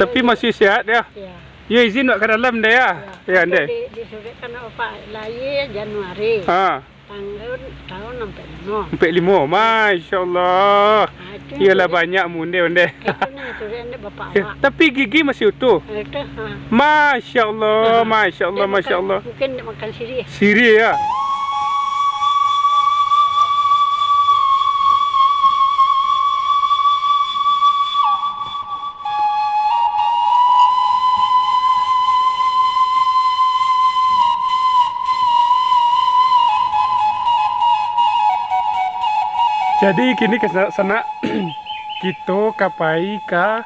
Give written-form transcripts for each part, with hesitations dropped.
Tapi masih sehat ya. Ya. Ya izin nak ke dalam dia ya. Ya ande. Disuruhkan apa lahir Januari. Ha. Tahun sampai 5. Sampai 5. Masya-Allah. Iyalah banyak munde onde. Itu nih disuruhkan bapak Ya, awak. tapi gigi masih utuh. Itu Masya-Allah, masya-Allah, masya-Allah. Mungkin dia makan sirih. Siri ya. Jadi kini ke sana kita kapai ke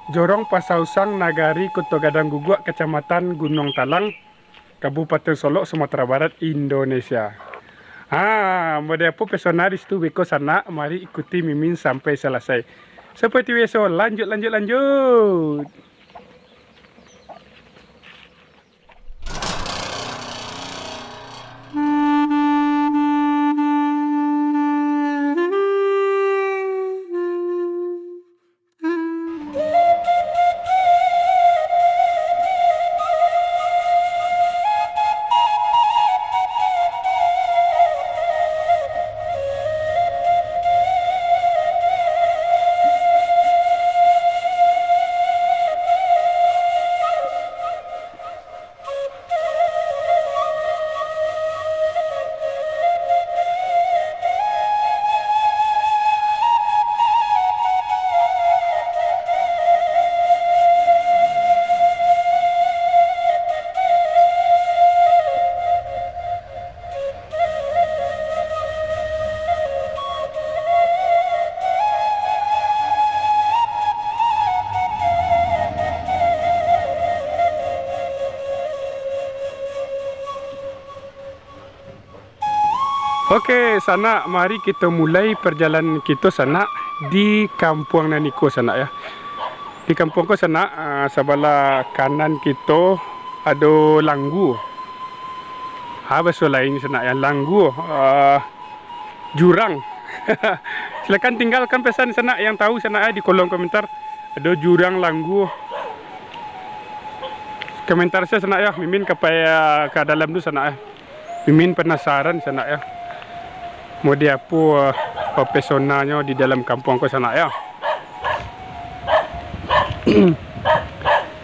Jorong Pasausang Nagari Kota Gadang Guguk, Kecamatan Gunung Talang, Kabupaten Solok, Sumatera Barat, Indonesia. Ada apa pesona di situ beko sana, mari ikuti Mimin sampai selesai. Seperti biasa, lanjut. Oke, sana mari kita mulai perjalanan kita sana di Kampung Naniko sana ya. Di kampung ko sana sebelah kanan kita ada Langgu. Bahasa lain sana ya Langgu, jurang. Silakan tinggalkan pesan sana yang tahu sana ya di kolom komentar. Ada jurang Langgu. Komentar saya sana ya, Mimin kapaya ke dalam tu sana ya. Mimin penasaran sana ya. Mau dia apa pesonanya di dalam kampung ko sana ya.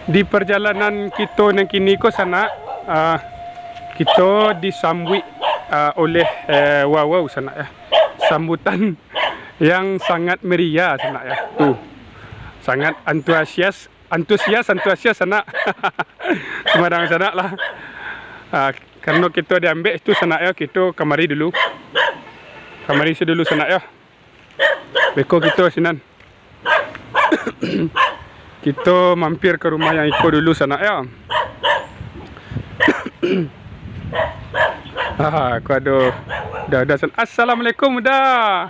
Di perjalanan kita nang kini ko sana kita disambut oleh wow sana ya. Sambutan yang sangat meriah sana ya. Tuh. Sangat antusias sana. Sembarang sana lah. Karena kita diambil itu sana ya, kita kamari dulu. Kamari dulu sana ya. Beko kita sinan. Kita mampir ke rumah yang Iko dulu sana ya. Aku ada sana. Assalamualaikum dah.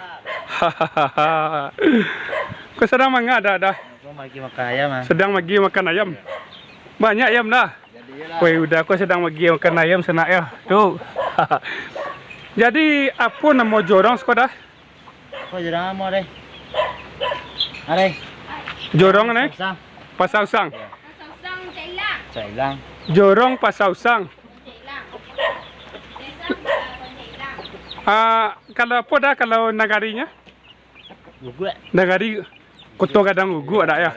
Kau sedang mangga dah. Lagi makan ayam. Sedang lagi makan ayam. Banyak ayam dah. Woi, udah aku sedang lagi makan ayam sana ya. Tuh. Jadi apa nama jorong sekolah? Kau jorong apa deh? Ada. Jorong nih? Pasausang. Cailang. Jorong Pasausang. Kalau apa dah kalau nagarinya? Guguk. Nagari Kota Gadang Guguk ada ya.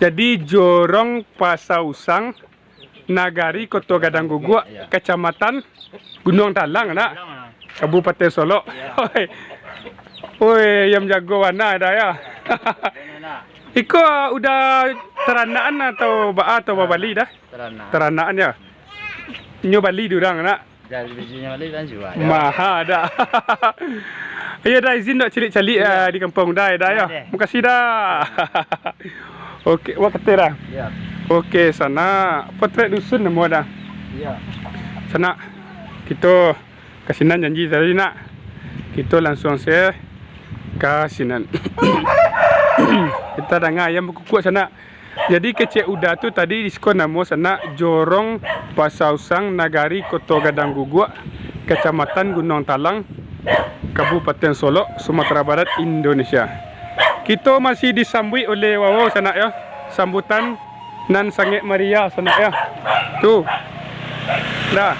Jadi Jorong Pasausang Nagari Kota Gadang Guguk, Kecamatan Gunung Talang nak. Kabupaten Solok. Oi, yang jago warna ada ya. Iko udah teranaan atau Bali dah? Teranaan ya. Nyo Bali durang nak. Jadi bijinya Bali kan juga. Maha dah. Ya dah izin nak celik-celik di kampung dah ya. Makasih dah. Okey, wak kata dah. Ya. Okey, sana potret dusun nama dah. Ya. Sana kita kasinan janji tadi nak. Kita langsung saya kasinan. Kita dengar ayam berkukuk sana. Jadi kecik udah tu tadi diskon nama sana Jorong Pasausang Nagari Kota Gadang Guguk, Kecamatan Gunung Talang, Kabupaten Solok, Sumatera Barat, Indonesia. Kita masih disambut oleh wow sana ya. sambutan nan sangat meriah sana ya. Tu. Dah.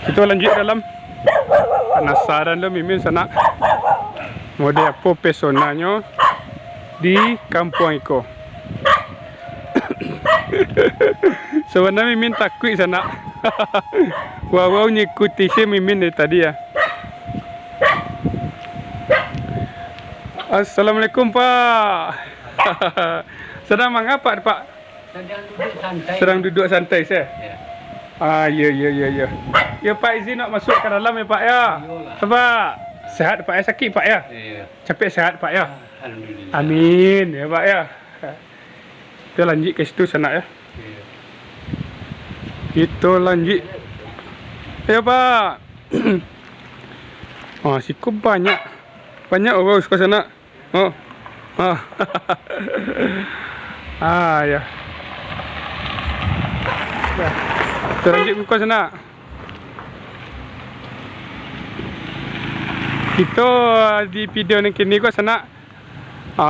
Kita lanjut dalam. Penasaran lo Mimin sana. Model apa pesonanya di kampung Iko. Sebenarnya Mimin takut sana. Wow ngikuti si Mimin dari tadi ya. Assalamualaikum Pak. Sedang mengapa Pak? Sedang duduk santai saya. Ya. Ya Pak izin nak masuk ke dalam ya Pak ya. Sebab sehat Pak ya, sakit Pak ya. Capek sehat Pak ya. Alhamdulillah. Amin ya Pak ya. Kita lanjut ke situ sana ya. Kita lanjut. Ya Pak. Cukup banyak orang ke sana. Ya. Kita lanjut ke sana. Kita di video ni kini kau sana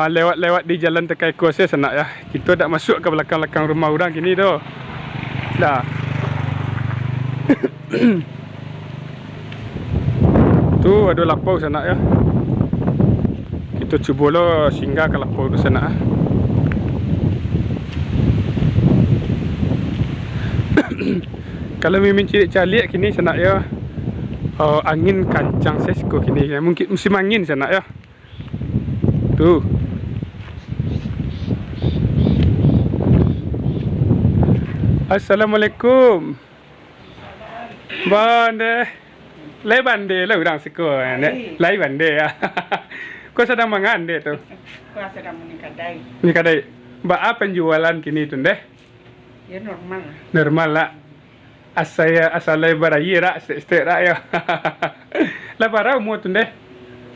lewat di jalan Tekai Kuasa sana ya. Kita tak masuk ke belakang rumah orang kini tu. Dah. Tu ada lapau sana ya. Kita cuba lo singgah ke lapau tu sana. Kalau Mimin cari kini sana ya. Angin kancang sesko kini. Mungkin musim angin sana ya. Tu. Assalamualaikum. Bande. Lai bande lah orang seko ne. Lai bande ya. Kau sedang mangan deh tu. Kau sedang ni kadai. Ni kadai. Ba penjualan kini tu deh. Ya normal. Normal lah. Asal baraya rak stek rak ya. Lah barang umur tu deh.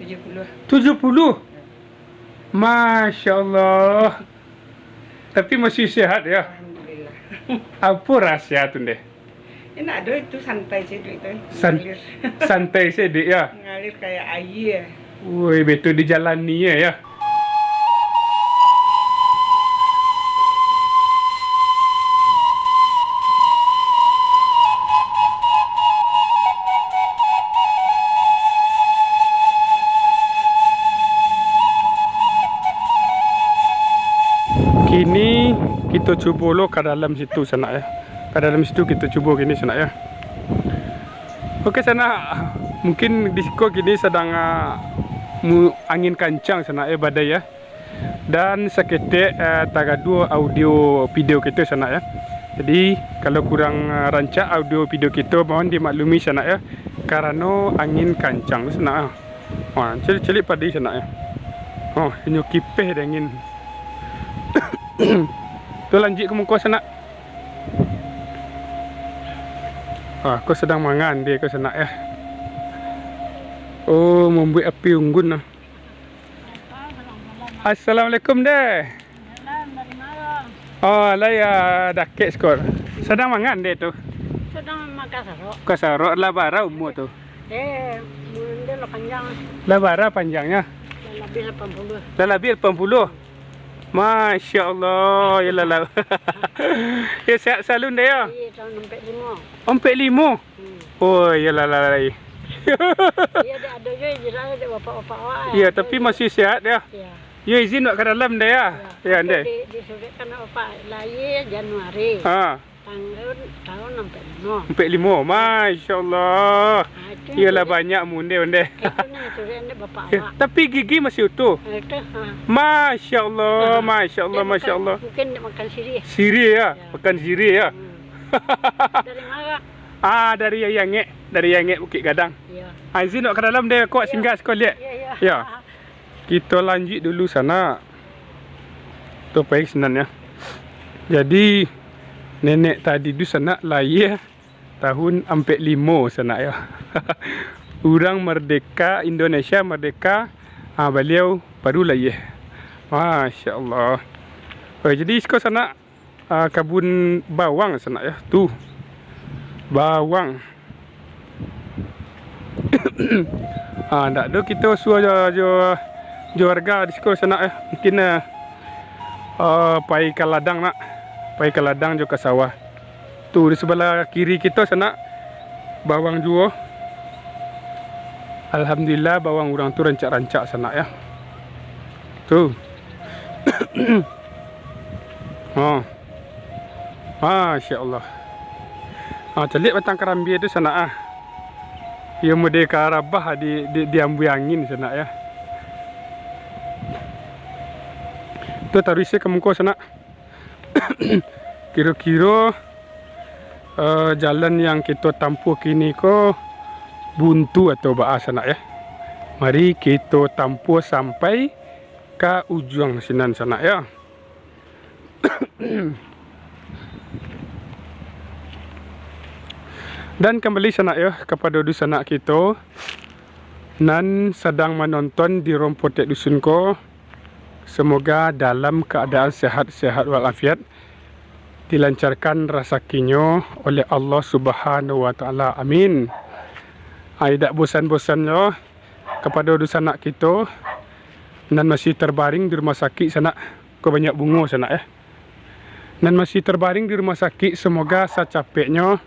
70. Masya-Allah. Tapi masih sehat ya. Alhamdulillah. Apa rahsia tu deh? Enak doh itu santai sih itu. Santai sedih ya. Ngalir kayak air. Woi, betul dijalani ya. Kini kita cuba lo ke dalam situ sana ya. Ke dalam situ kita cuba kini sana ya. Okey sana. Mungkin disco kini sedang angin kancang sana ya, badai ya. Dan seketik tagadu audio video kita sana ya. Jadi kalau kurang rancak audio video kita mohon dimaklumi sana ya. Karena angin kancang sana. Celik-celik padi sana ya. Ini kipeh dingin. Tu lanjut ke muka sana. Kau sedang mangan dia kau sana ya. Oh, membuat api unggun lah. Assalamualaikum deh. Oh, lah ya dakek skor. Sedang mangan dia tu. Sedang makan sarok. Kasarok lah bara umur tu. Dia lah panjang. Lah bara panjangnya. Lebih 80. Dah lebih 80. Masya Allah. Ya lah. Ya sehat selalu dia ya. Iya, tahun 45. 45. Oh, ya lah. Iya, dia ada juga jelas dia bapak-bapak awak. Ya, tapi masih sehat dia. Ya. Ya izin nak ke dalam dia ya. Ya ande. Disuruhkan bapak lahir Januari. Tahun 45. 45. Masya-Allah. Iyalah banyak munde ande. Itu nih disuruh bapak Ya, awak. tapi gigi masih utuh. Itu Masya-Allah, masya-Allah, dia masya-Allah. Mungkin dia makan sirih. Sirih ya, makan sirih ya. Dari mana? Dari Yangek, dari Yangek Bukit Gadang. Iya. Izin nak ke dalam dia kuat singgah sekali lihat. Iya. Ya. Kita lanjut dulu sana. Tu baik sebenarnya. Jadi nenek tadi tu sana lahir tahun 45 sana ya. Orang merdeka, Indonesia merdeka, beliau baru lahir. Masya-Allah. Jadi sekarang sana kebun bawang sana ya. Tu. Bawang. Tak ada kita suruh warga di sekolah sana ya. Mungkin pai ke ladang nak. Pai ke ladang juga ke sawah. Tuh di sebelah kiri kita sana bawang juo. Alhamdulillah bawang orang tu rancak-rancak sana ya. Tuh. Oh. Masya Allah. Celik batang kerambi itu sana ia merdeka rabah di ambui angin sana ya. Tu taruhnya ke muka sana. Kira-kira jalan yang kita tempuh kini ko buntu atau bahasa sana ya. Mari kita tempuh sampai ke ujung sinan sana ya. Dan kembali sana ya kepada dusun anak kita nan sedang menonton di Rompotek dusun ko. Semoga dalam keadaan sehat-sehat walafiat, dilancarkan rezekinya oleh Allah Subhanahu wa taala. Amin. Tidak bosan-bosan yo kepada dusun anak kita nan masih terbaring di rumah sakit sana. Kau banyak bunga sana ya. Dan masih terbaring di rumah sakit, semoga secapeknya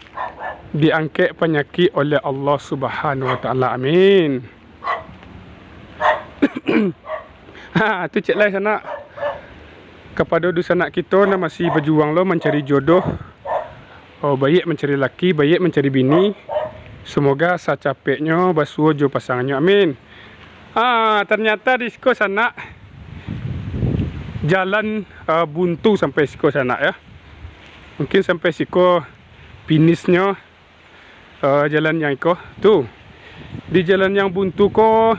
diangkat penyakit oleh Allah Subhanahu wa taala. Amin. Tu cek lah sana kepada dusun anak kita yang masih berjuang lo mencari jodoh. Baik mencari laki, baik mencari bini. Semoga secapeknya basuh jo pasangannya. Amin. Ternyata di sekolah sana jalan buntu sampai siko sana ya. Mungkin sampai siko finisnya jalan yang iko tuh. Di jalan yang buntu ko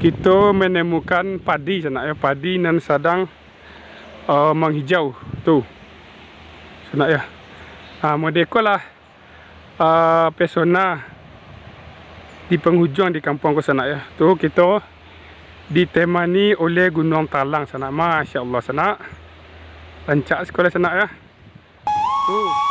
kita menemukan padi sana ya, padi nan sedang menghijau tuh sana ya. Modeko lah pesona di penghujung di kampung ko sana ya. Tuh kita ditemani oleh Gunung Talang sana. Masya Allah sana. Rancak sekolah sana ya. Tuh.